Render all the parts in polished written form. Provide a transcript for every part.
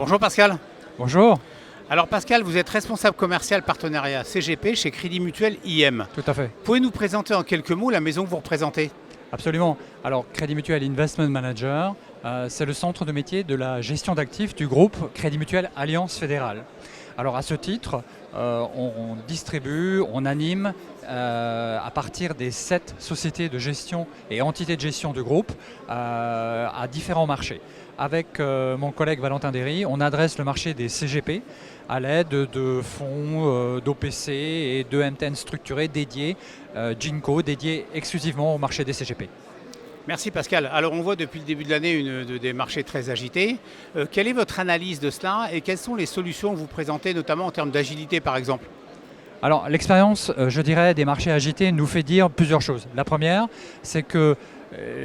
Bonjour Pascal. Bonjour, Alors Pascal, vous êtes responsable commercial partenariat CGP chez Crédit Mutuel IM. tout à fait, Pouvez nous présenter en quelques mots la maison que vous représentez? absolument. Alors, Crédit Mutuel Investment Manager, c'est le centre de métier de la gestion d'actifs du groupe Crédit Mutuel Alliance Fédérale. Alors, à ce titre, on distribue, on anime à partir des 7 sociétés de gestion et entités de gestion du groupe à différents marchés. Avec mon collègue Valentin Derry, on adresse le marché des CGP à l'aide de fonds d'OPC et de MTN structurés dédiés, Ginko, dédiés exclusivement au marché des CGP. Merci Pascal. Alors on voit depuis le début de l'année des marchés très agités. Quelle est votre analyse de cela et quelles sont les solutions que vous présentez, notamment en termes d'agilité par exemple? Alors l'expérience, je dirais, des marchés agités nous fait dire plusieurs choses. La première, c'est que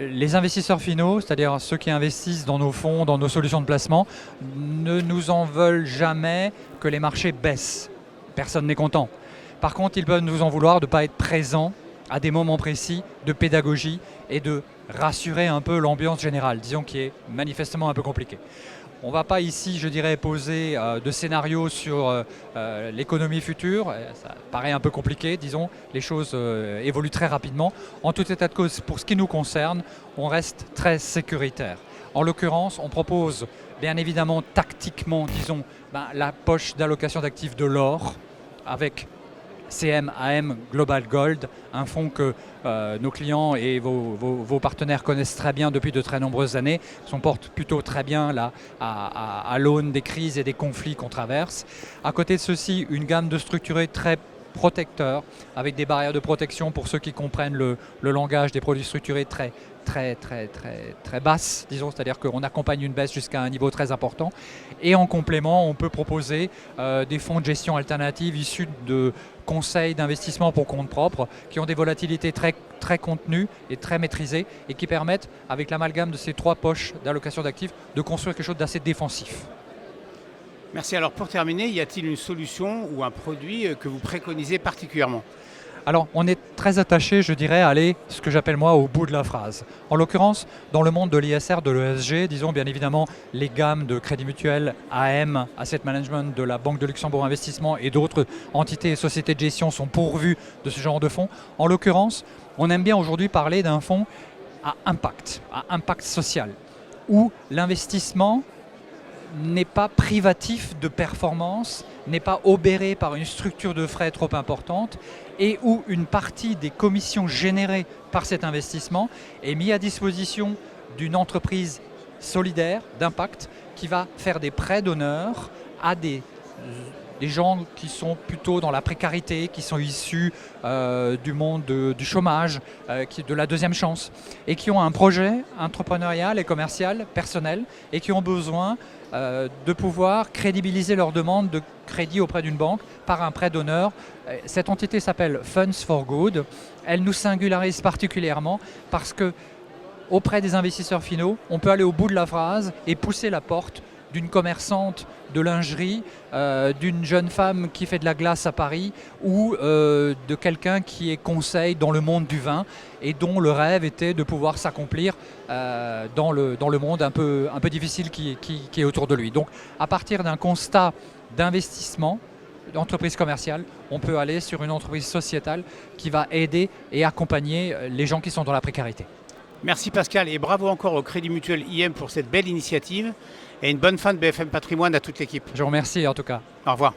les investisseurs finaux, c'est-à-dire ceux qui investissent dans nos fonds, dans nos solutions de placement, ne nous en veulent jamais que les marchés baissent. Personne n'est content. Par contre, ils peuvent nous en vouloir de ne pas être présents à des moments précis de pédagogie et de rassurer un peu l'ambiance générale, disons qui est manifestement un peu compliquée. On ne va pas ici, je dirais, poser de scénarios sur l'économie future. Ça paraît un peu compliqué, disons. Les choses évoluent très rapidement. En tout état de cause, pour ce qui nous concerne, on reste très sécuritaire. En l'occurrence, on propose bien évidemment tactiquement, disons, la poche d'allocation d'actifs de l'or avec CMAM Global Gold, un fonds que nos clients et vos partenaires connaissent très bien depuis de très nombreuses années, s'en portent plutôt très bien là, à l'aune des crises et des conflits qu'on traverse. À côté de ceci, une gamme de structurés très protecteurs, avec des barrières de protection pour ceux qui comprennent le langage des produits structurés très basse, disons, c'est-à-dire qu'on accompagne une baisse jusqu'à un niveau très important. Et en complément, on peut proposer des fonds de gestion alternatifs issus de conseils d'investissement pour compte propre qui ont des volatilités très contenues et très maîtrisées et qui permettent, avec l'amalgame de ces 3 poches d'allocation d'actifs, de construire quelque chose d'assez défensif. Merci. Alors pour terminer, y a-t-il une solution ou un produit que vous préconisez particulièrement? Alors, on est très attaché, je dirais, à aller, ce que j'appelle moi, au bout de la phrase. En l'occurrence, dans le monde de l'ISR, de l'ESG, disons bien évidemment les gammes de Crédit Mutuel, AM, Asset Management, de la Banque de Luxembourg Investissement et d'autres entités et sociétés de gestion sont pourvues de ce genre de fonds. En l'occurrence, on aime bien aujourd'hui parler d'un fonds à impact social, où l'investissement n'est pas privatif de performance, n'est pas obéré par une structure de frais trop importante et où une partie des commissions générées par cet investissement est mise à disposition d'une entreprise solidaire, d'impact, qui va faire des prêts d'honneur à des gens qui sont plutôt dans la précarité, qui sont issus du monde du chômage, de la deuxième chance, et qui ont un projet entrepreneurial et commercial personnel et qui ont besoin de pouvoir crédibiliser leur demande de crédit auprès d'une banque par un prêt d'honneur. Cette entité s'appelle Funds for Good. Elle nous singularise particulièrement parce que auprès des investisseurs finaux, on peut aller au bout de la phrase et pousser la porte d'une commerçante de lingerie, d'une jeune femme qui fait de la glace à Paris ou de quelqu'un qui est conseil dans le monde du vin et dont le rêve était de pouvoir s'accomplir dans le monde un peu difficile qui est autour de lui. Donc à partir d'un constat d'investissement, d'entreprise commerciale, on peut aller sur une entreprise sociétale qui va aider et accompagner les gens qui sont dans la précarité. Merci Pascal et bravo encore au Crédit Mutuel IM pour cette belle initiative et une bonne fin de BFM Patrimoine à toute l'équipe. Je vous remercie en tout cas. Au revoir.